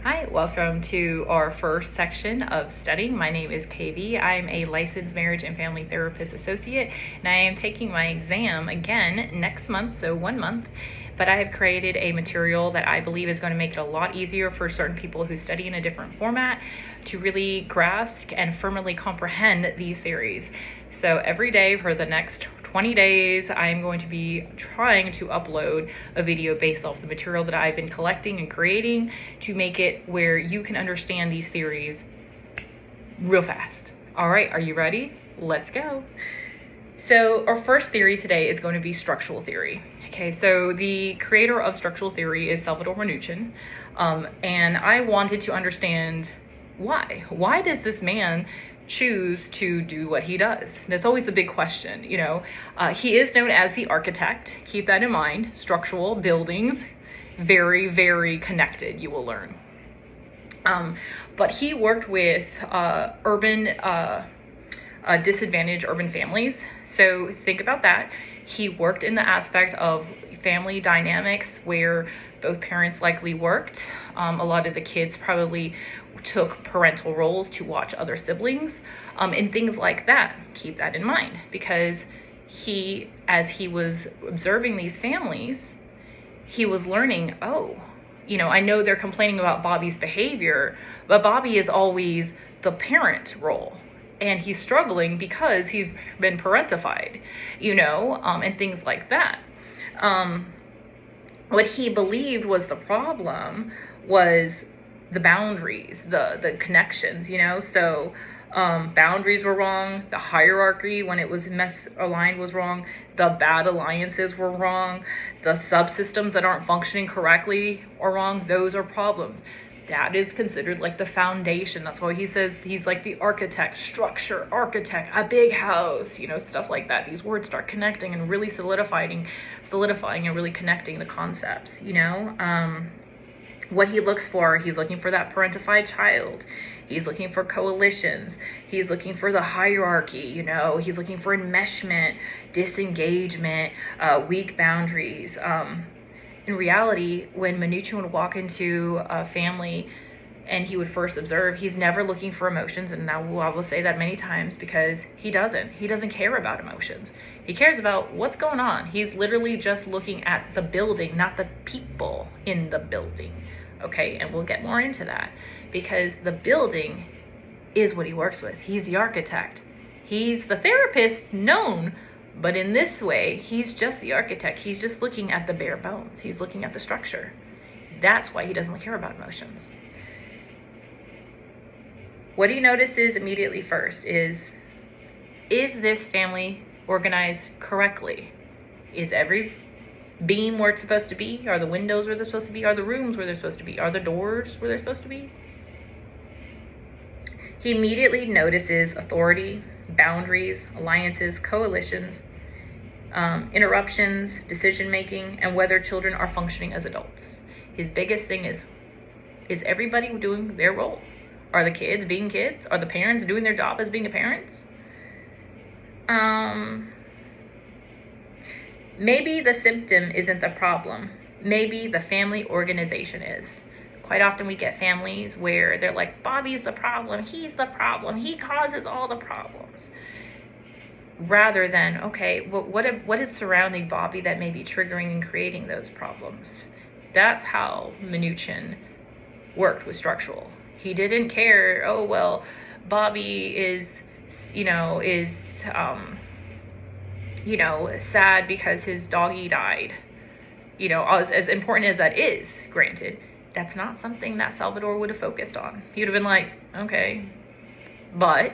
Hi, welcome to our first section of studying. My name is KV. I'm a licensed marriage and family therapist associate, and I am taking my exam again next month, so 1 month. But I have created a material that I believe is going to make it a lot easier for certain people who study in a different format to really grasp and firmly comprehend these theories. So every day for the next 20 days, I'm going to be trying to upload a video based off the material that I've been collecting and creating to make it where you can understand these theories real fast. All right, are you ready? Let's go. So our first theory today is going to be structural theory. Okay, so the creator of structural theory is Salvador Minuchin, and I wanted to understand why. Why does this man choose to do what he does? That's always a big question, you know. He is known as the architect. Keep that in mind. Structural buildings, very, very connected, you will learn. But he worked with disadvantaged urban families. So think about that. He worked in the aspect of family dynamics where both parents likely worked. A lot of the kids probably took parental roles to watch other siblings, and things like that. Keep that in mind, because as he was observing these families, he was learning, I know they're complaining about Bobby's behavior, but Bobby is always the parent role. And he's struggling because he's been parentified, and things like that. What he believed was the problem was the boundaries, the connections, so boundaries were wrong. The hierarchy, when it was misaligned, was wrong. The bad alliances were wrong. The subsystems that aren't functioning correctly are wrong. Those are problems. That is considered like the foundation. That's why he says he's like the architect, a big house, stuff like that. These words start connecting and really solidifying and really connecting the concepts, What he looks for, he's looking for that parentified child. He's looking for coalitions. He's looking for the hierarchy, He's looking for enmeshment, disengagement, weak boundaries. In reality, when Minuchin would walk into a family and he would first observe, he's never looking for emotions. And I will say that many times, because he doesn't care about emotions. He cares about what's going on. He's literally just looking at the building, not the people in the building. Okay, and we'll get more into that, because the building is what he works with. He's the architect. He's the therapist known, but in this way, he's just the architect. He's just looking at the bare bones. He's looking at the structure. That's why he doesn't care about emotions. What he notices immediately first is this family organized correctly? Is every beam where it's supposed to be? Are the windows where they're supposed to be? Are the rooms where they're supposed to be? Are the doors where they're supposed to be? He immediately notices authority, boundaries, alliances, coalitions, interruptions, decision-making, and whether children are functioning as adults. His biggest thing is everybody doing their role? Are the kids being kids? Are the parents doing their job as being parents? Maybe the symptom isn't the problem. Maybe the family organization is. Quite often we get families where they're like, Bobby's the problem, he's the problem, he causes all the problems. Rather than, okay, what is surrounding Bobby that may be triggering and creating those problems? That's how Minuchin worked with structural. He didn't care, Bobby is sad because his doggy died. As important as that is, granted, that's not something that Salvador would have focused on. He would have been like, okay, but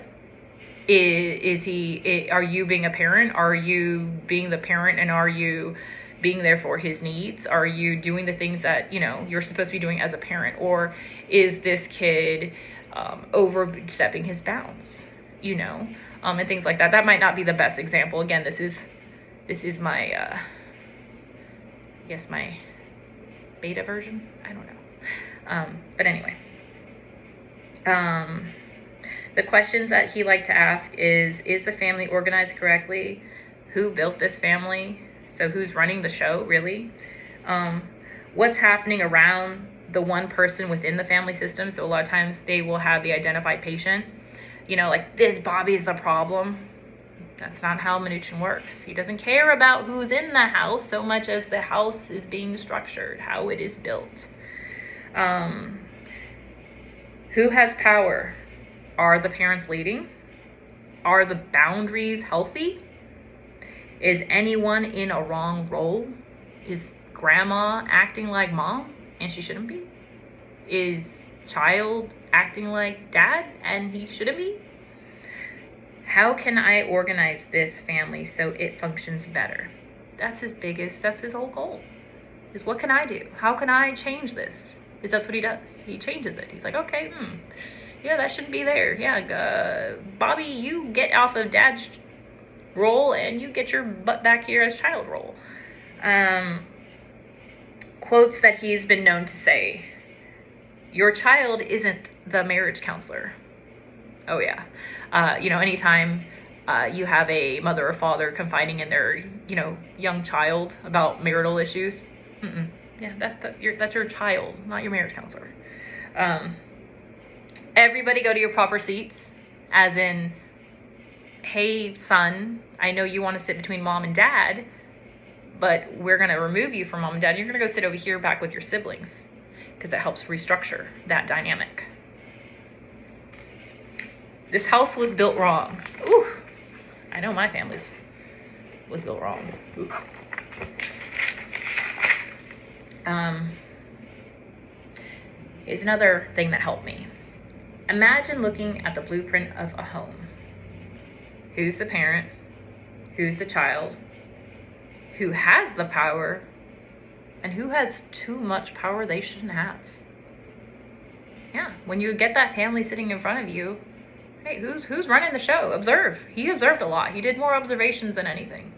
are you being a parent? Are you being the parent, and are you being there for his needs? Are you doing the things that, you're supposed to be doing as a parent? Or is this kid overstepping his bounds, and things like that? That might not be the best example. Again, this is my, my beta version. I don't know. But anyway, the questions that he liked to ask is the family organized correctly? Who built this family? So who's running the show, really? What's happening around the one person within the family system. So a lot of times they will have the identified patient, like this Bobby's the problem. That's not how Minuchin works. He doesn't care about who's in the house so much as the house is being structured, how it is built. Who has power? Are the parents leading? Are the boundaries healthy? Is anyone in a wrong role? Is grandma acting like mom and she shouldn't be? Is child acting like dad and he shouldn't be? How can I organize this family so it functions better? That's his whole goal, is what can I do? How can I change this? Because that's what he does. He changes it. He's like, okay, yeah, that shouldn't be there. Yeah, Bobby, you get off of dad's role and you get your butt back here as child role. Quotes that he's been known to say: your child isn't the marriage counselor. Oh yeah. Anytime you have a mother or father confiding in their, young child about marital issues, yeah, that's your child, not your marriage counselor. Everybody go to your proper seats, as in, hey, son, I know you want to sit between mom and dad, but we're going to remove you from mom and dad. You're going to go sit over here back with your siblings, because it helps restructure that dynamic. This house was built wrong. Ooh, I know my family's was built wrong. Ooh. Here's another thing that helped me. Imagine looking at the blueprint of a home. Who's the parent? Who's the child? Who has the power? And who has too much power they shouldn't have? Yeah, when you get that family sitting in front of you, hey, who's running the show? Observe. He observed a lot. He did more observations than anything.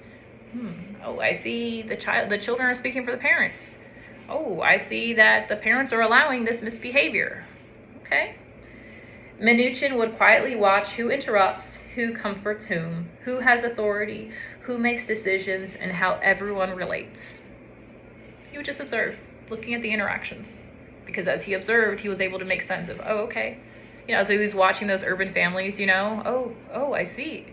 Oh, I see the children are speaking for the parents. Oh, I see that the parents are allowing this misbehavior. Okay. Minuchin would quietly watch who interrupts, who comforts whom, who has authority, who makes decisions, and how everyone relates. He would just observe, looking at the interactions. Because as he observed, he was able to make sense of, oh, okay. So he was watching those urban families, oh, I see.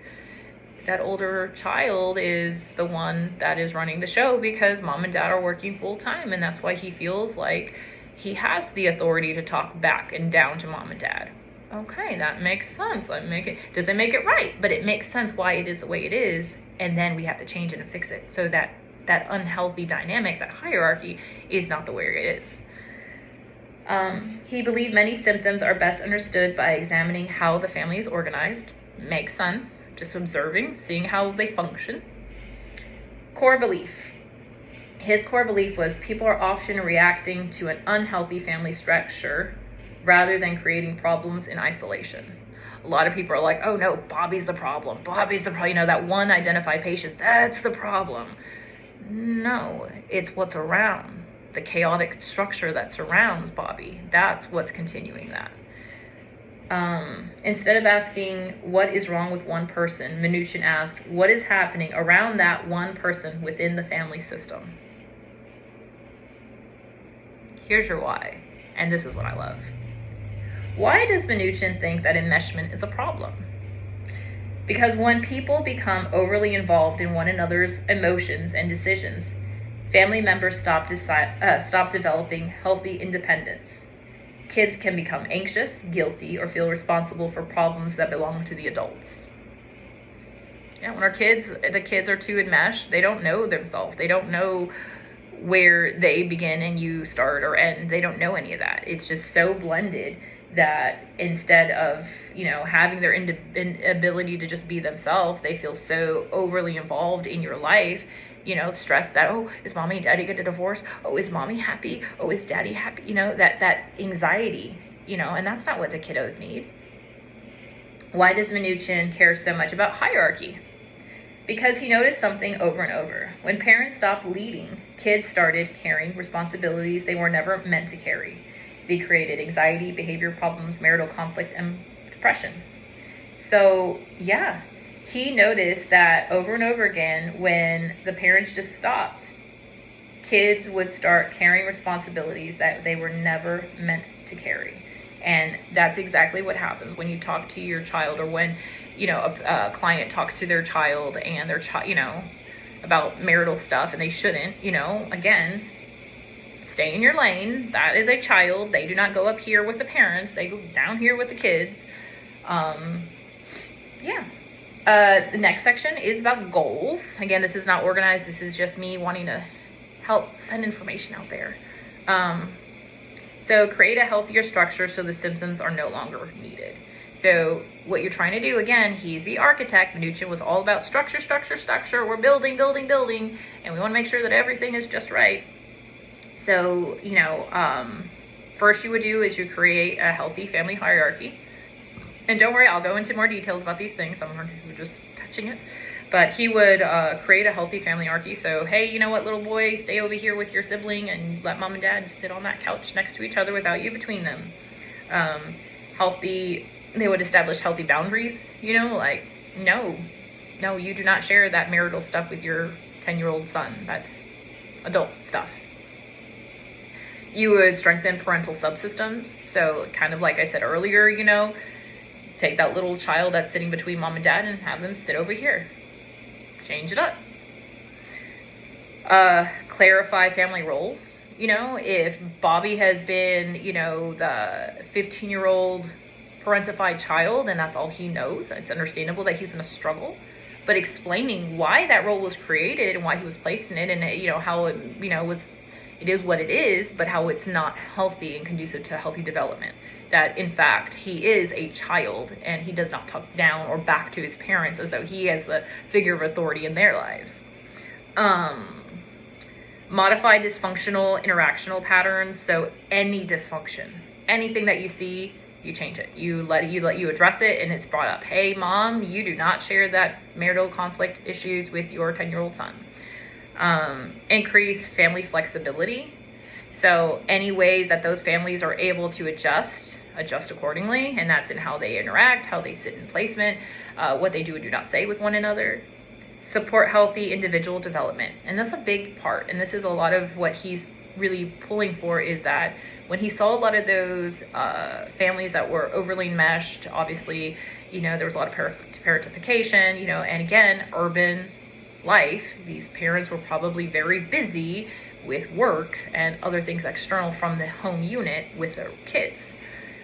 That older child is the one that is running the show because mom and dad are working full time, and that's why he feels like he has the authority to talk back and down to mom and dad. Okay, that makes sense. Doesn't make it right, but it makes sense why it is the way it is, and then we have to change it and fix it so that unhealthy dynamic, that hierarchy, is not the way it is. He believed many symptoms are best understood by examining how the family is organized. Makes sense. Just observing, seeing how they function. Core belief. His core belief was people are often reacting to an unhealthy family structure rather than creating problems in isolation. A lot of people are like, oh no, Bobby's the problem. Bobby's the problem. That one identified patient, that's the problem. No, it's what's around. The chaotic structure that surrounds Bobby. That's what's continuing that. Instead of asking what is wrong with one person, Minuchin asked what is happening around that one person within the family system. Here's your why, and this is what I love. Why does Minuchin think that enmeshment is a problem? Because when people become overly involved in one another's emotions and decisions, family members stop developing healthy independence. Kids can become anxious, guilty, or feel responsible for problems that belong to the adults. Yeah, when the kids are too enmeshed, they don't know themselves. They don't know where they begin and you start or end. They don't know any of that. It's just so blended that instead of, having their ability to just be themselves, they feel so overly involved in your life, stressed that, oh, is mommy and daddy get a divorce? Oh, is mommy happy? Oh, is daddy happy? That anxiety, and that's not what the kiddos need. Why does Minuchin care so much about hierarchy? Because he noticed something over and over. When parents stopped leading, kids started carrying responsibilities they were never meant to carry. They created anxiety, behavior problems, marital conflict, and depression. So, yeah. He noticed that over and over again when the parents just stopped, kids would start carrying responsibilities that they were never meant to carry. And that's exactly what happens when you talk to your child, or when, you know, a client talks to their child and their child, you know, about marital stuff, and they shouldn't, you know, again, stay in your lane. That is a child. They do not go up here with the parents. They go down here with the kids. Yeah. The next section is about goals. Again, this is not organized. This is just me wanting to help send information out there. So create a healthier structure so the symptoms are no longer needed. So what you're trying to do, again, he's the architect. Minuchin was all about structure, structure, structure. We're building, building, building, and we want to make sure that everything is just right. So, you know, first you would do is you create a healthy family hierarchy. And don't worry, I'll go into more details about these things. We're just touching it. But he would create a healthy family hierarchy. So, hey, you know what, little boy, stay over here with your sibling and let mom and dad sit on that couch next to each other without you between them. They would establish healthy boundaries, you know, like, no, you do not share that marital stuff with your 10-year-old son. That's adult stuff. You would strengthen parental subsystems. So kind of like I said earlier, you know, take that little child that's sitting between mom and dad and have them sit over here. Change it up. Clarify family roles. You know, if Bobby has been, you know, the 15-year-old parentified child and that's all he knows, it's understandable that he's going to struggle. But explaining why that role was created and why he was placed in it, and, you know, how it, you know, it is what it is, but how it's not healthy and conducive to healthy development. That, in fact, he is a child and he does not talk down or back to his parents as though he is the figure of authority in their lives. Modify dysfunctional interactional patterns. So any dysfunction, anything that you see, you change it. You address it, and it's brought up. Hey, mom, you do not share that marital conflict issues with your 10-year-old son. Increase family flexibility. So any ways that those families are able to adjust accordingly, and that's in how they interact, how they sit in placement, what they do and do not say with one another. Support healthy individual development. And that's a big part, and this is a lot of what he's really pulling for, is that when he saw a lot of those families that were overly enmeshed, obviously, you know, there was a lot of parentification, you know, and again, urban life, these parents were probably very busy with work and other things external from the home unit with their kids.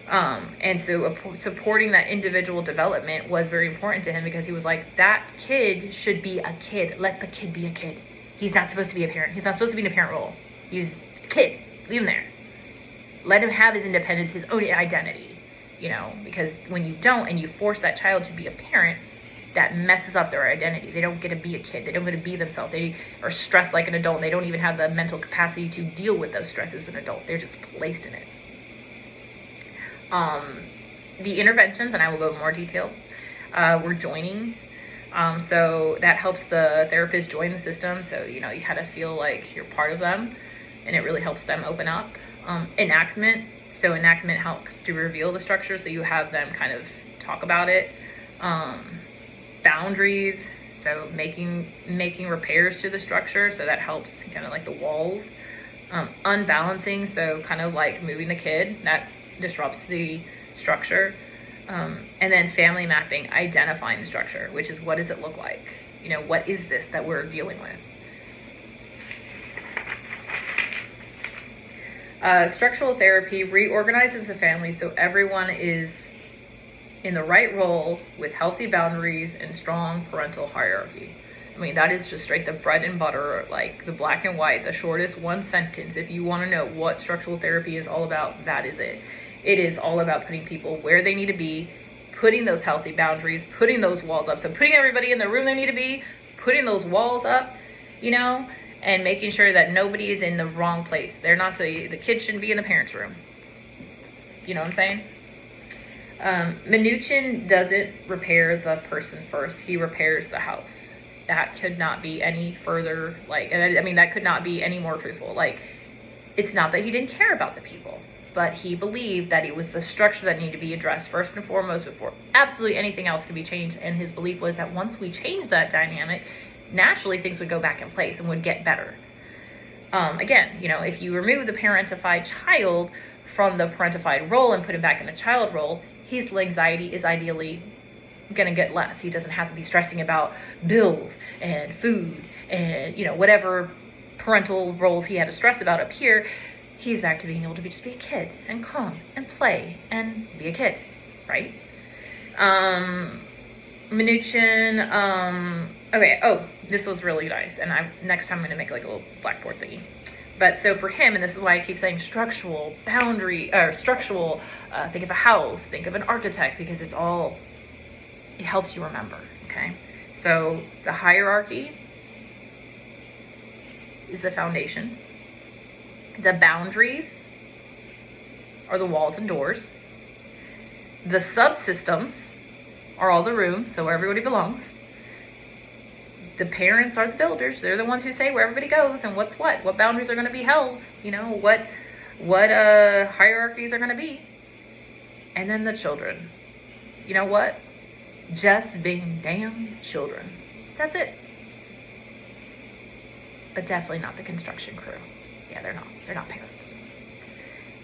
And so supporting that individual development was very important to him, because he was like, that kid should be a kid. Let the kid be a kid. He's not supposed to be a parent. He's not supposed to be in a parent role. He's a kid. Leave him there. Let him have his independence, his own identity, you know, because when you don't and you force that child to be a parent, that messes up their identity. They don't get to be a kid. They don't get to be themselves. They are stressed like an adult. And they don't even have the mental capacity to deal with those stresses as an adult. They're just placed in it. The interventions, and I will go in more detail, we're joining. So that helps the therapist join the system. So, you know, you kind of feel like you're part of them, and it really helps them open up. Enactment. So enactment helps to reveal the structure. So you have them kind of talk about it. Boundaries. So making repairs to the structure. So that helps kind of like the walls. Unbalancing. So kind of like moving the kid. That disrupts the structure. And then family mapping, identifying the structure, which is, what does it look like? You know, what is this that we're dealing with? Structural therapy reorganizes the family so everyone is in the right role with healthy boundaries and strong parental hierarchy. I mean, that is just straight the bread and butter, like the black and white, the shortest one sentence. If you want to know what structural therapy is all about, that is it. It is all about putting people where they need to be, putting those healthy boundaries, putting those walls up. So putting everybody in the room they need to be, putting those walls up, you know, and making sure that nobody is in the wrong place. They're not, so the kids shouldn't be in the parents' room. You know what I'm saying? Minuchin doesn't repair the person first. He repairs the house. That could not be any further, like, I mean, that could not be any more truthful. Like, it's not that he didn't care about the people, but he believed that it was the structure that needed to be addressed first and foremost before absolutely anything else could be changed. And his belief was that once we changed that dynamic, naturally things would go back in place and would get better. Again, you know, if you remove the parentified child from the parentified role and put him back in a child role, his anxiety is ideally going to get less. He doesn't have to be stressing about bills and food and, you know, whatever parental roles he had to stress about up here. He's back to being able to just be a kid and calm and play and be a kid, right? Minuchin, okay, oh, this was really nice, and next time I'm going to make like a little blackboard thingy. But so for him, and this is why I keep saying structural, boundary, or structural, think of a house, think of an architect, because it helps you remember, okay? So the hierarchy is the foundation. The boundaries are the walls and doors. The subsystems are all the rooms, so where everybody belongs. The parents are the builders. They're the ones who say where everybody goes and what boundaries are going to be held, you know, what hierarchies are going to be. And then the children. You know what? Just being damn children. That's it. But definitely not the construction crew. Yeah, they're not parents.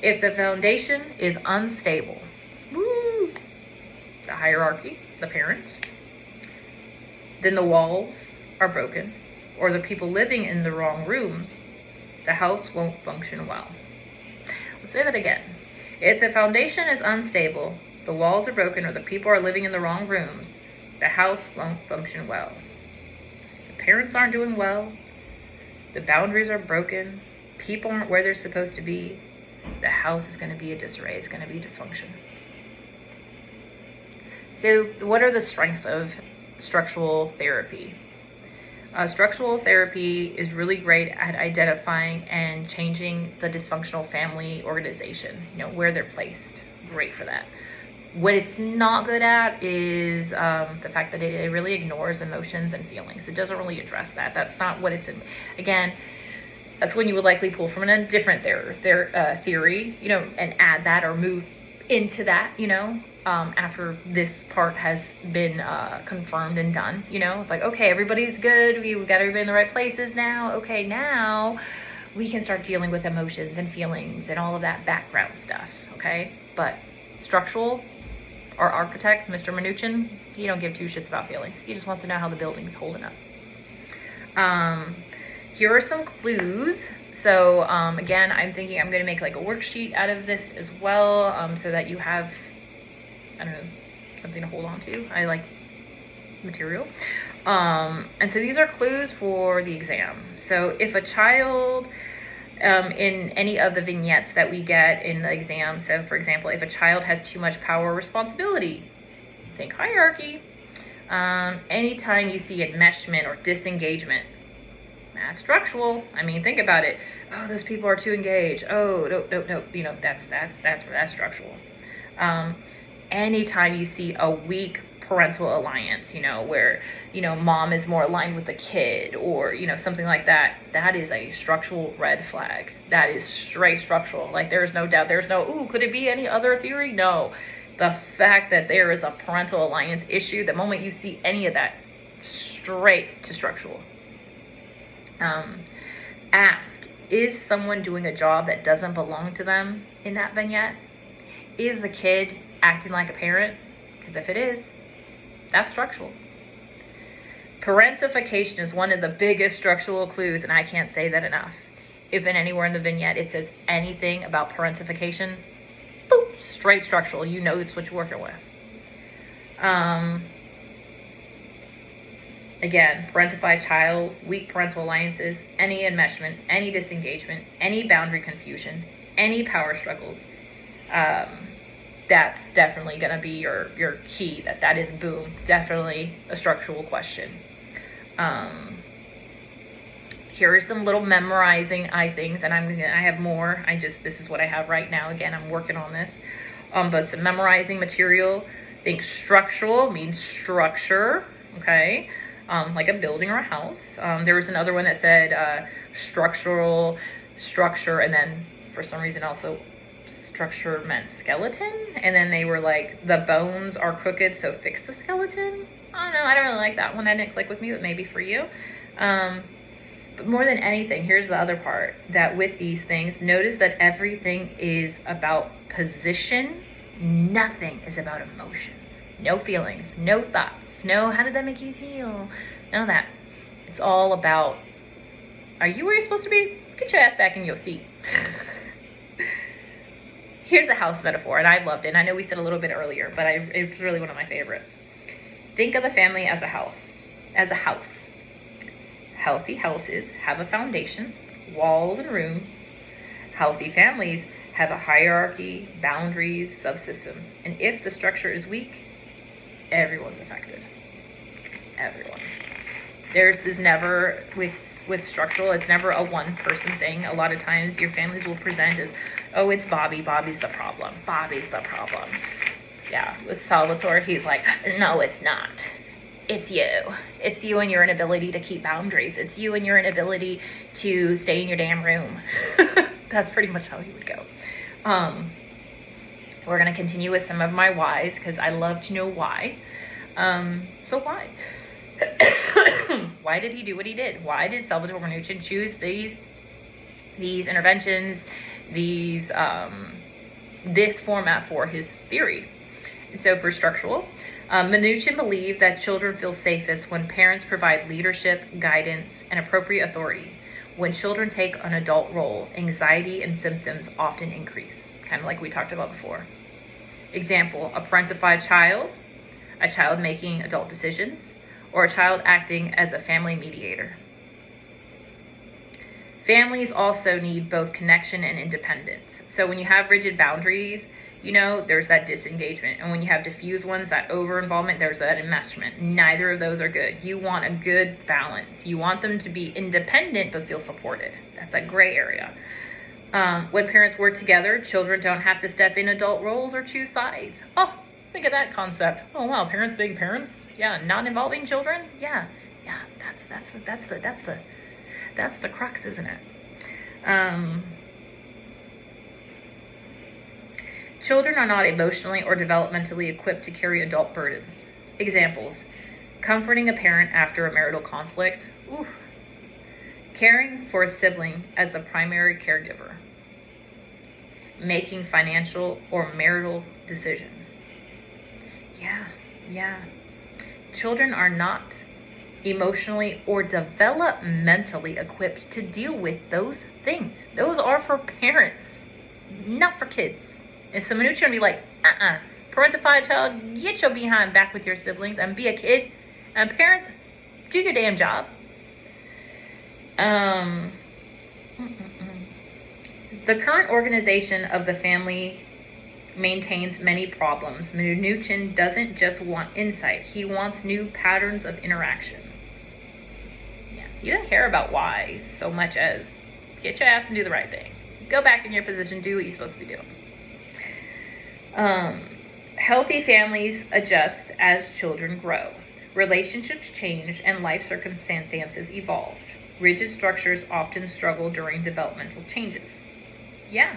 If the foundation is unstable, the hierarchy, the parents, then the walls are broken, or the people living in the wrong rooms, the house won't function well. Let's say that again. If the foundation is unstable, the walls are broken, or the people are living in the wrong rooms, the house won't function well. The parents aren't doing well, the boundaries are broken, people aren't where they're supposed to be, the house is going to be a disarray, it's going to be dysfunction. So what are the strengths of structural therapy? Structural therapy is really great at identifying and changing the dysfunctional family organization, you know, where they're placed. Great for that. What it's not good at is the fact that it really ignores emotions and feelings. It doesn't really address that. That's not what it's in. Again, that's when you would likely pull from a different theory, you know, and add that or move into that, you know, after this part has been confirmed and done. You know, it's like, okay, everybody's good. We've got everybody in the right places now. Okay, now we can start dealing with emotions and feelings and all of that background stuff. Okay, but structural, our architect, Mr. Minuchin, he don't give two shits about feelings. He just wants to know how the building's holding up. Here are some clues. So again, I'm thinking I'm going to make like a worksheet out of this as well, so that you have, I don't know, something to hold on to. I like material. And so these are clues for the exam. So if a child, in any of the vignettes that we get in the exam, so for example, if a child has too much power or responsibility, think hierarchy. Anytime you see enmeshment or disengagement, that's structural. I mean, think about it. Oh, those people are too engaged. Oh, no. You know, that's structural. Anytime you see a weak parental alliance, you know, where, you know, mom is more aligned with the kid, or, you know, something like that, that is a structural red flag. That is straight structural. Like, there's no doubt. There's no, ooh, could it be any other theory? No. The fact that there is a parental alliance issue, the moment you see any of that, straight to structural. Ask, is someone doing a job that doesn't belong to them in that vignette? Is the kid acting like a parent? Because if it is, that's structural. Parentification is one of the biggest structural clues, and I can't say that enough. If in anywhere in the vignette it says anything about parentification, boop, straight structural. You know it's what you're working with. Again, parentified child, weak parental alliances, any enmeshment, any disengagement, any boundary confusion, any power struggles. That's definitely going to be your key. That is, boom, definitely a structural question. Here are some little memorizing things, and I have more. This is what I have right now. Again, I'm working on this. But some memorizing material. Think structural means structure, okay? Like a building or a house. There was another one that said structural, structure, and then for some reason also structure meant skeleton. And then they were like, the bones are crooked, so fix the skeleton. I don't know. I don't really like that one. That didn't click with me, but maybe for you. But more than anything, here's the other part, that with these things, notice that everything is about position. Nothing is about emotion. No feelings, no thoughts, no how did that make you feel? None of that. It's all about, are you where you're supposed to be? Get your ass back in your seat. Here's the house metaphor, and I loved it. And I know we said a little bit earlier, but it's really one of my favorites. Think of the family as a house. Healthy houses have a foundation, walls and rooms. Healthy families have a hierarchy, boundaries, subsystems. And if the structure is weak, everyone's affected. Everyone. There's is never, with structural, it's never a one person thing. A lot of times your families will present as, oh, it's Bobby. Bobby's the problem. Bobby's the problem. Yeah, with Salvador, he's like, no, it's not. It's you. It's you and your inability to keep boundaries. It's you and your inability to stay in your damn room. That's pretty much how he would go. We're going to continue with some of my whys because I love to know why. So why? Why did he do what he did? Why did Salvador Minuchin choose these interventions, this format for his theory? So for structural, Minuchin believed that children feel safest when parents provide leadership, guidance, and appropriate authority. When children take an adult role, anxiety and symptoms often increase, kind of like we talked about before. Example, a parentified child, a child making adult decisions, or a child acting as a family mediator. Families also need both connection and independence. So when you have rigid boundaries, there's that disengagement. And when you have diffuse ones, that over-involvement, there's that enmeshment. Neither of those are good. You want a good balance. You want them to be independent but feel supported. That's a gray area. When parents work together, children don't have to step in adult roles or choose sides. Oh, think of that concept. Oh wow, parents being parents. Yeah, not involving children. Yeah. That's the crux, isn't it? Children are not emotionally or developmentally equipped to carry adult burdens. Examples: comforting a parent after a marital conflict. Ooh. Caring for a sibling as the primary caregiver. Making financial or marital decisions. Yeah. Children are not emotionally or developmentally equipped to deal with those things. Those are for parents, not for kids. And so Minuchin would be like, parentified child, get your behind back with your siblings and be a kid. And parents, do your damn job. The current organization of the family maintains many problems. Minuchin doesn't just want insight. He wants new patterns of interaction. Yeah, he doesn't care about why so much as get your ass and do the right thing. Go back in your position, do what you're supposed to be doing. Healthy families adjust as children grow. Relationships change and life circumstances evolve. Rigid structures often struggle during developmental changes. Yeah,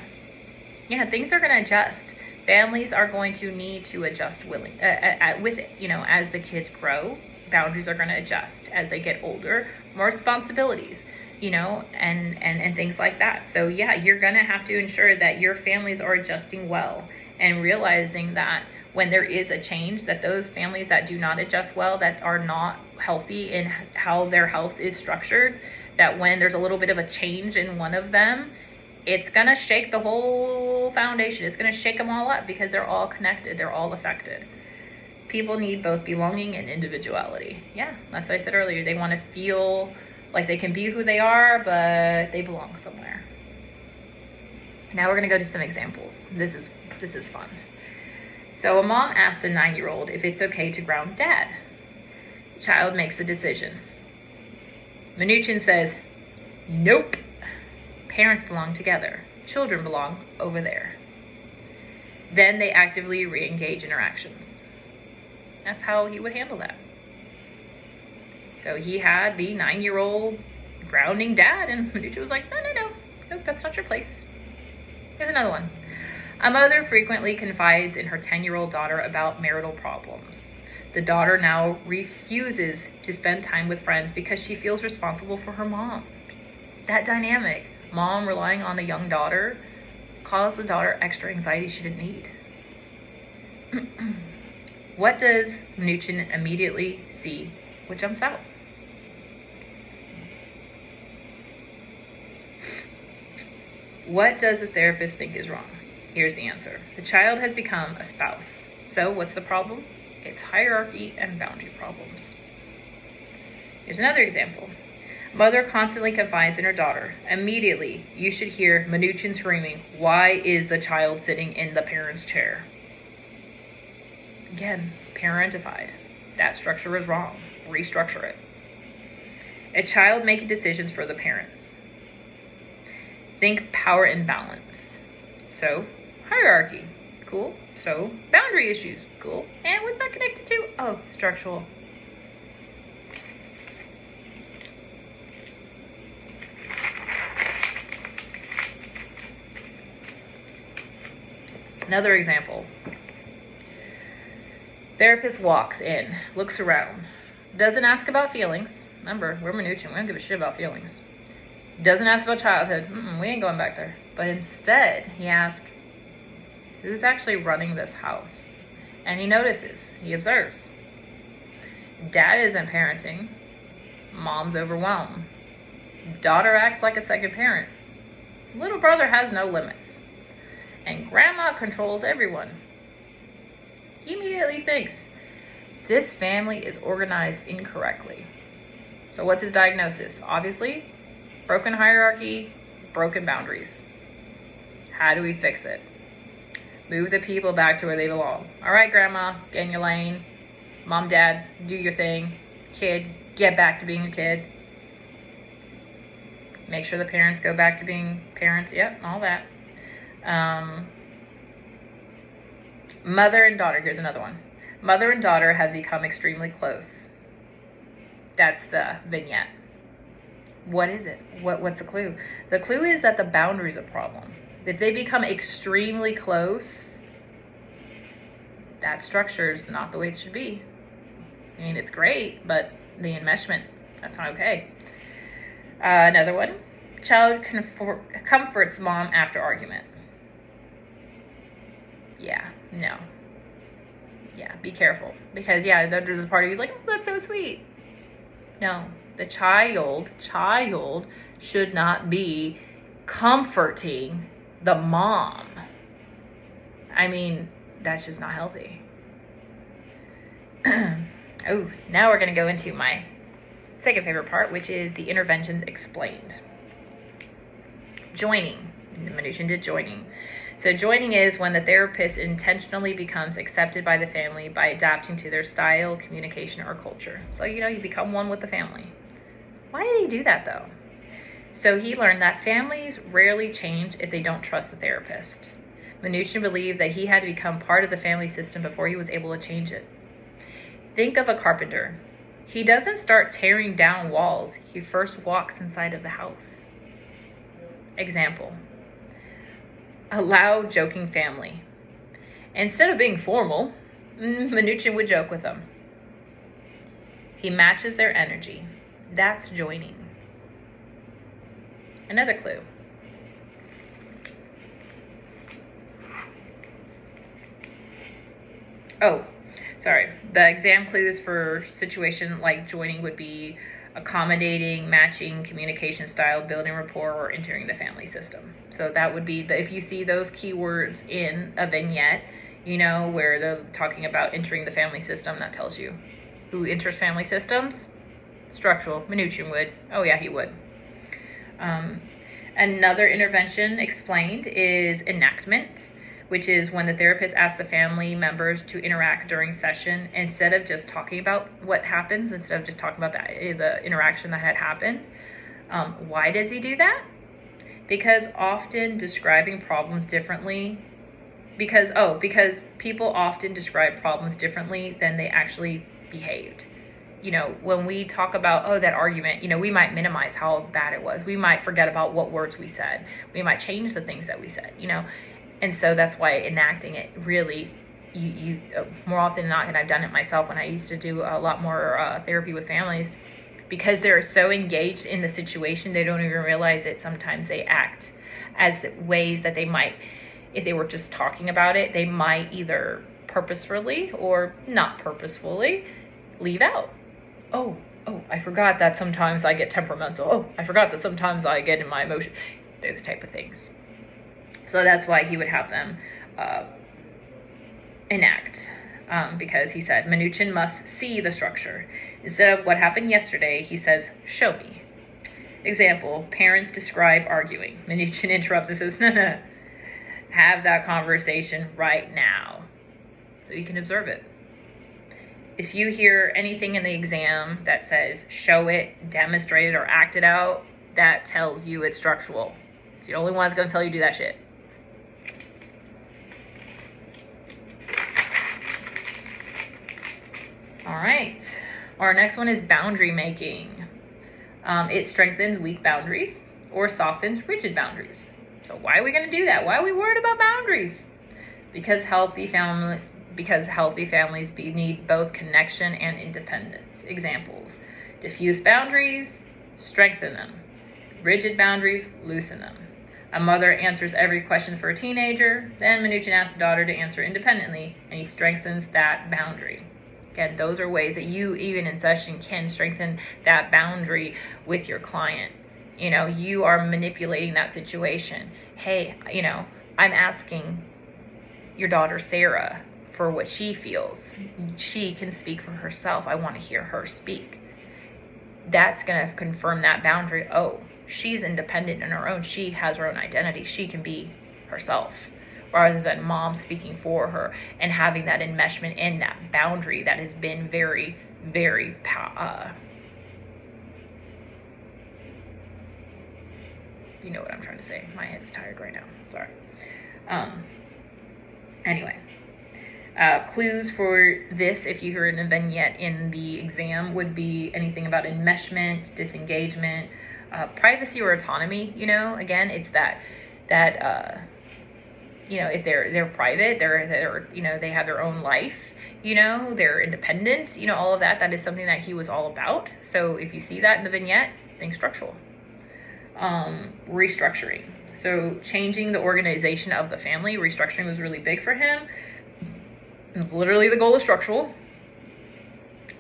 things are going to adjust. Families are going to need to adjust with it. As the kids grow, boundaries are going to adjust. As they get older, more responsibilities, and things like that. So yeah, you're going to have to ensure that your families are adjusting well and realizing that when there is a change, that those families that do not adjust well, that are not healthy in how their house is structured, that when there's a little bit of a change in one of them, it's going to shake the whole foundation. It's going to shake them all up because they're all connected. They're all affected. People need both belonging and individuality. Yeah, that's what I said earlier. They want to feel like they can be who they are, but they belong somewhere. Now we're going to go to some examples. This is fun. So a mom asks a 9-year-old if it's okay to ground dad. The child makes a decision. Minuchin says, nope. Parents belong together. Children belong over there. Then they actively re-engage interactions. That's how he would handle that. So he had the 9-year-old grounding dad, and Minuchin was like, no, that's not your place. Here's another one. A mother frequently confides in her 10-year-old daughter about marital problems. The daughter now refuses to spend time with friends because she feels responsible for her mom. That dynamic, mom relying on the young daughter, caused the daughter extra anxiety she didn't need. What does Minuchin immediately see? What jumps out? What does the therapist think is wrong? Here's the answer. The child has become a spouse. So what's the problem? It's hierarchy and boundary problems. Here's another example. Mother constantly confides in her daughter. Immediately, you should hear Minuchin screaming, "Why is the child sitting in the parent's chair?" Again, parentified. That structure was wrong. Restructure it. A child making decisions for the parents. Think power imbalance. So, hierarchy. Cool. So, boundary issues. Cool. And what's that connected to? Oh, structural. Another example. Therapist walks in, looks around, doesn't ask about feelings. Remember, we're Minuchin, we don't give a shit about feelings. Doesn't ask about childhood. We ain't going back there. But instead, he asks, who's actually running this house? And he notices, he observes. Dad isn't parenting. Mom's overwhelmed. Daughter acts like a second parent. Little brother has no limits. And grandma controls everyone. He immediately thinks, this family is organized incorrectly. So what's his diagnosis? Obviously, broken hierarchy, broken boundaries. How do we fix it? Move the people back to where they belong. All right, grandma, get in your lane. Mom, dad, do your thing. Kid, get back to being a kid. Make sure the parents go back to being parents. Yep, all that. Mother and daughter. Here's another one. Mother and daughter have become extremely close. That's the vignette. What is it? What's the clue? The clue is that the boundary is a problem. If they become extremely close, that structure is not the way it should be. I mean, it's great, but the enmeshment, that's not okay. Another one. Child comforts mom after argument. Yeah, no. Yeah, be careful. Because, yeah, there's a party who's like, oh, that's so sweet. No, the child should not be comforting the mom. I mean, that's just not healthy. Oh, now we're going to go into my second favorite part, which is the interventions explained. Joining. Minuchin did joining. So joining is when the therapist intentionally becomes accepted by the family by adapting to their style, communication, or culture. So, you become one with the family. Why did he do that, though? So he learned that families rarely change if they don't trust the therapist. Minuchin believed that he had to become part of the family system before he was able to change it. Think of a carpenter. He doesn't start tearing down walls. He first walks inside of the house. Example. A loud, joking family. Instead of being formal, Minuchin would joke with them. He matches their energy. That's joining. Another clue. Oh, sorry. The exam clues for situation like joining would be accommodating, matching, communication style, building rapport, or entering the family system. So that would be, if you see those keywords in a vignette, where they're talking about entering the family system, that tells you who enters family systems. Structural. Minuchin would. Oh yeah, he would. Another intervention explained is enactment, which is when the therapist asks the family members to interact during session instead of just talking about what happens, instead of just talking about the interaction that had happened. Why does he do that? Because often describing problems differently, because people often describe problems differently than they actually behaved. When we talk about, that argument, we might minimize how bad it was. We might forget about what words we said. We might change the things that we said, And so that's why enacting it really, you more often than not, and I've done it myself when I used to do a lot more therapy with families, because they're so engaged in the situation, they don't even realize it. Sometimes they act as ways that they might, if they were just talking about it, they might either purposefully or not purposefully leave out. Oh, I forgot that sometimes I get temperamental. Oh, I forgot that sometimes I get in my emotion. Those type of things. So that's why he would have them enact. Because he said, Minuchin must see the structure. Instead of what happened yesterday, he says, show me. Example, parents describe arguing. Minuchin interrupts and says, no, have that conversation right now. So you can observe it. If you hear anything in the exam that says, show it, demonstrate it, or act it out, that tells you it's structural. It's the only one that's going to tell you to do that shit. All right, our next one is boundary making. It strengthens weak boundaries or softens rigid boundaries. So why are we going to do that? Why are we worried about boundaries? Because healthy families need both connection and independence. Examples, diffuse boundaries, strengthen them. Rigid boundaries, loosen them. A mother answers every question for a teenager, then Minuchin asks the daughter to answer independently, and he strengthens that boundary. Again, those are ways that you, even in session, can strengthen that boundary with your client. You know, you are manipulating that situation. Hey, you know, I'm asking your daughter, Sarah, for what she feels. She can speak for herself. I want to hear her speak. That's going to confirm that boundary. Oh, she's independent in her own. She has her own identity. She can be herself, rather than mom speaking for her and having that enmeshment in that boundary that has been very, very you know what I'm trying to say. My head's tired right now. Sorry. Anyway, clues for this, if you heard a vignette in the exam, would be anything about enmeshment, disengagement, privacy or autonomy. You know, again, it's that you know, if they're private, they're you know, they have their own life, you know, they're independent, you know, all of that. That is something that he was all about. So if you see that in the vignette, think structural. Restructuring. So changing the organization of the family. Restructuring was really big for him. It's literally the goal of structural.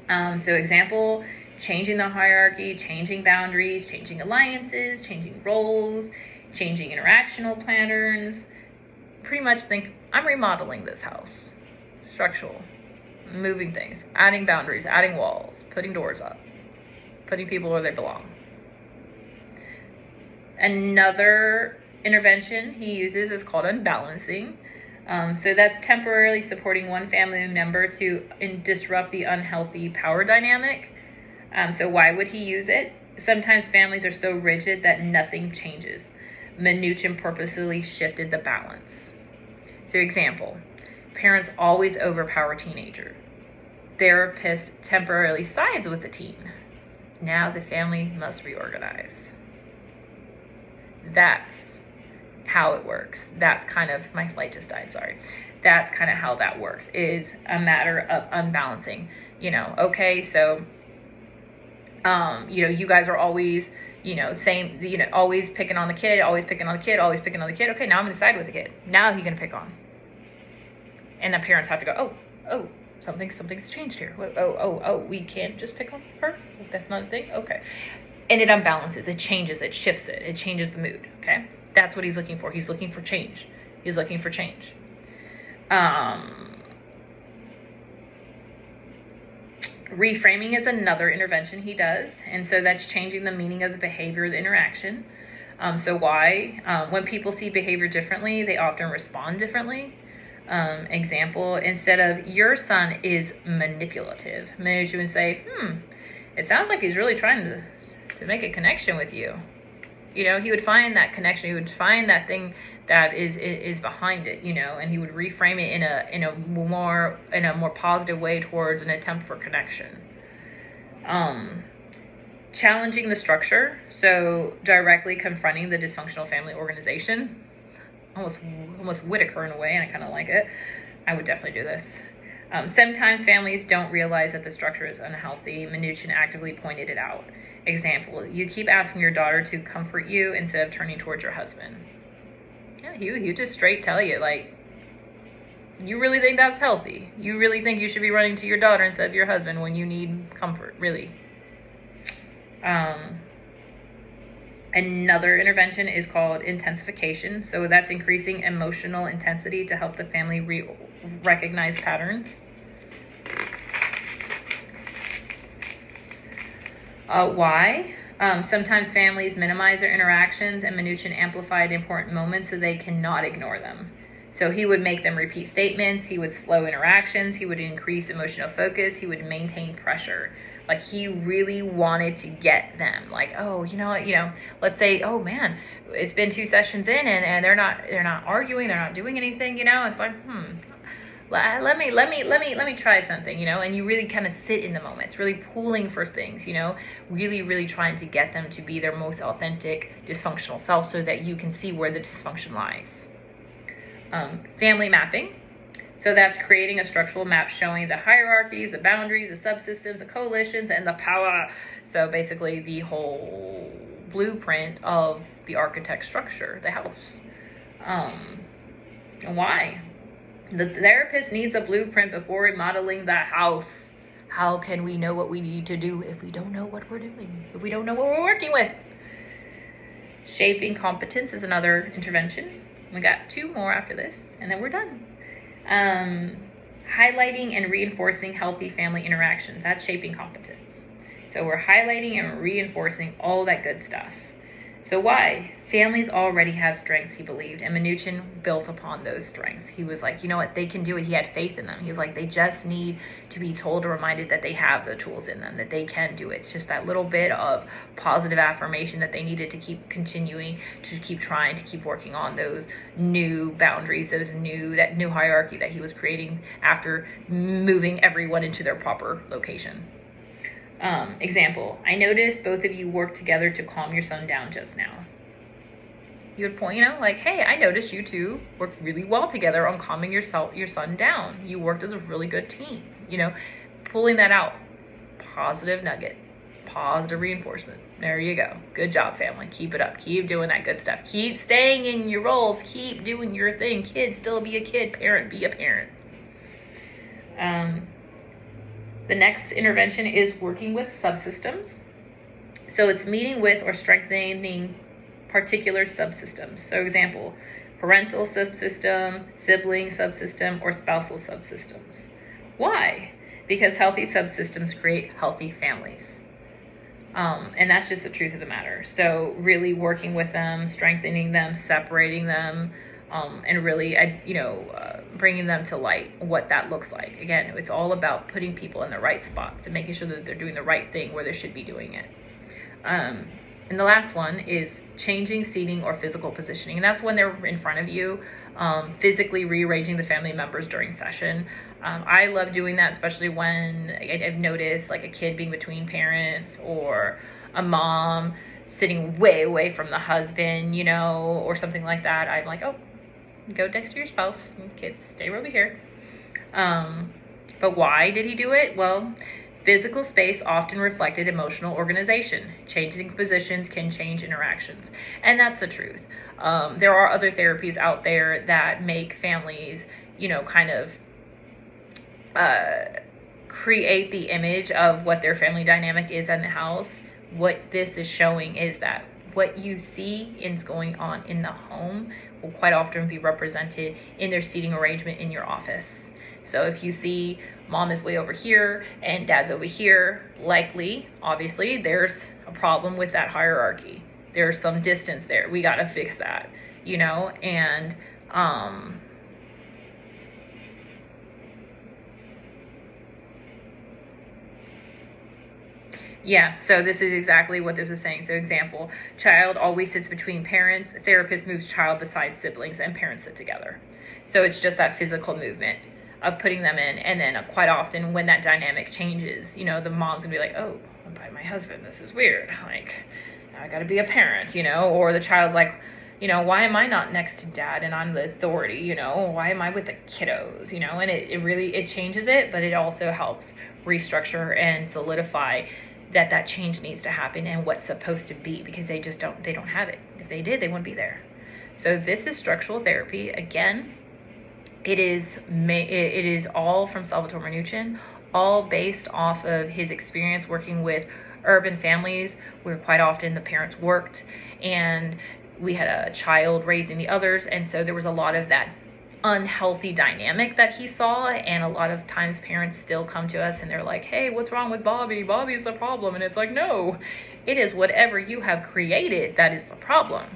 So example, changing the hierarchy, changing boundaries, changing alliances, changing roles, changing interactional patterns. Pretty much think, I'm remodeling this house. Structural. Moving things, adding boundaries, adding walls, putting doors up, putting people where they belong. Another intervention he uses is called unbalancing. So that's temporarily supporting one family member to disrupt the unhealthy power dynamic. So why would he use it? Sometimes families are so rigid that nothing changes. Minuchin purposely shifted the balance. So example, parents always overpower teenager. Therapist temporarily sides with the teen. Now the family must reorganize. That's how it works. That's kind of, my light just died, sorry. That's kind of how that works, is a matter of unbalancing. You know, okay, so, you know, you guys are always, you know, same, you know, always picking on the kid, always picking on the kid, always picking on the kid. Okay, now I'm going to side with the kid. Now he's going to pick on. And the parents have to go, oh, something's changed here. Oh, we can't just pick on her? That's not a thing? Okay. And it unbalances, it changes, it shifts it changes the mood, okay? That's what he's looking for. He's looking for change. He's looking for change. Reframing is another intervention he does. And so that's changing the meaning of the behavior of the interaction. So why? When people see behavior differently, they often respond differently. Example, instead of your son is manipulative, Minuchin would say, it sounds like he's really trying to make a connection with you. You know, he would find that connection. He would find that thing that is behind it, you know, and he would reframe it in a more positive way towards an attempt for connection. Challenging the structure, so directly confronting the dysfunctional family organization. Almost Whitaker in a way, and I kind of like it. I would definitely do this. Sometimes families don't realize that the structure is unhealthy. Minuchin actively pointed it out. Example, you keep asking your daughter to comfort you instead of turning towards your husband. Yeah, he just straight tell you, like, you really think that's healthy? You really think you should be running to your daughter instead of your husband when you need comfort, really? Another intervention is called intensification. So that's increasing emotional intensity to help the family recognize patterns. Why? Sometimes families minimize their interactions, and Minuchin amplified important moments so they cannot ignore them. So he would make them repeat statements, he would slow interactions, he would increase emotional focus, he would maintain pressure. Like, he really wanted to get them, like, oh, let's say, oh man, it's been 2 sessions in and they're not arguing, they're not doing anything, it's like, let me try something, and you really kind of sit in the moment. It's really pulling for things, really trying to get them to be their most authentic dysfunctional self so that you can see where the dysfunction lies. Family mapping. So that's creating a structural map showing the hierarchies, the boundaries, the subsystems, the coalitions, and the power. So basically the whole blueprint of the architect structure, the house. And why? The therapist needs a blueprint before remodeling the house. How can we know what we need to do if we don't know what we're doing? If we don't know what we're working with? Shaping competence is another intervention. We got 2 more after this, and then we're done. Highlighting and reinforcing healthy family interactions. That's shaping competence. So we're highlighting and reinforcing all that good stuff. So why? Families already have strengths, he believed, and Minuchin built upon those strengths. He was like, you know what, they can do it. He had faith in them. He was like, they just need to be told or reminded that they have the tools in them, that they can do it. It's just that little bit of positive affirmation that they needed to keep continuing, to keep trying, to keep working on those new boundaries, that new hierarchy that he was creating after moving everyone into their proper location. Example, I noticed both of you worked together to calm your son down just now. You would point, like, hey, I noticed you two worked really well together on calming your son down. You worked as a really good team, pulling that out. Positive nugget, positive reinforcement. There you go. Good job, family. Keep it up. Keep doing that good stuff. Keep staying in your roles. Keep doing your thing. Kid, still be a kid. Parent, be a parent. The next intervention is working with subsystems. So it's meeting with or strengthening particular subsystems. So example, parental subsystem, sibling subsystem, or spousal subsystems. Why? Because healthy subsystems create healthy families. And that's just the truth of the matter. So really working with them, strengthening them, separating them, and really, bringing them to light, what that looks like. Again, it's all about putting people in the right spots and making sure that they're doing the right thing where they should be doing it. And the last one is changing seating or physical positioning. And that's when they're in front of you, physically rearranging the family members during session. I love doing that, especially when I've noticed like a kid being between parents, or a mom sitting way away from the husband, or something like that. I'm like, oh, go next to your spouse, kids stay over here. But why did he do it? Well, physical space often reflected emotional organization. Changing positions can change interactions. And that's the truth. There are other therapies out there that make families, kind of create the image of what their family dynamic is in the house. What this is showing is that what you see is going on in the home will quite often be represented in their seating arrangement in your office. So if you see mom is way over here and dad's over here, likely, obviously, there's a problem with that hierarchy. There's some distance there. We got to fix that, and yeah, so this is exactly what this was saying. So example, child always sits between parents, therapist moves child beside siblings, and parents sit together. So it's just that physical movement of putting them in. And then quite often when that dynamic changes, the mom's gonna be like, oh, I'm by my husband, this is weird. Like, now I gotta be a parent, or the child's like, You know, why am I not next to dad and I'm the authority? You know, why am I with the kiddos? You know, and it really, it changes it, but it also helps restructure and solidify that change needs to happen and what's supposed to be, because they don't have it. If they did, they wouldn't be there. So this is structural therapy. Again, it is all from Salvador Minuchin, all based off of his experience working with urban families where quite often the parents worked and we had a child raising the others, and so there was a lot of that unhealthy dynamic that he saw. And a lot of times parents still come to us and they're like, hey, what's wrong with Bobby? Bobby's the problem. And it's like, no, it is whatever you have created that is the problem.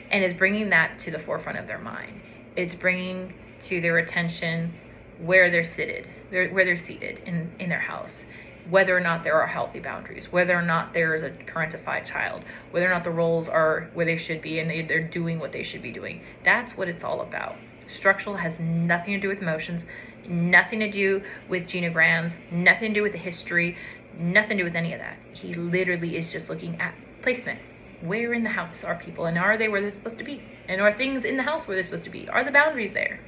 And is bringing that to the forefront of their mind. It's bringing to their attention where they're seated in their house, whether or not there are healthy boundaries, whether or not there is a parentified child, whether or not the roles are where they should be and they're doing what they should be doing. That's what it's all about. Structural has nothing to do with emotions, nothing to do with genograms, nothing to do with the history, nothing to do with any of that. He literally is just looking at placement. Where in the house are people, and are they where they're supposed to be? And are things in the house where they're supposed to be? Are the boundaries there?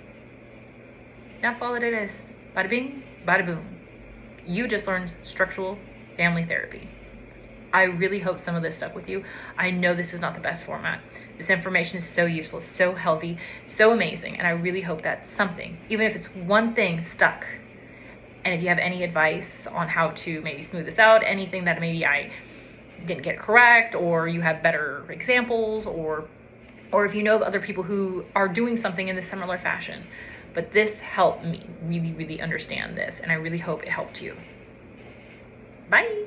That's all that it is. Bada bing, bada boom. You just learned structural family therapy. I really hope some of this stuck with you. I know this is not the best format. This information is so useful, so healthy, so amazing. And I really hope that something, even if it's one thing, stuck. And if you have any advice on how to maybe smooth this out, anything that maybe I didn't get correct, or you have better examples, or if you know of other people who are doing something in a similar fashion. But this helped me really, really understand this, and I really hope it helped you. Bye.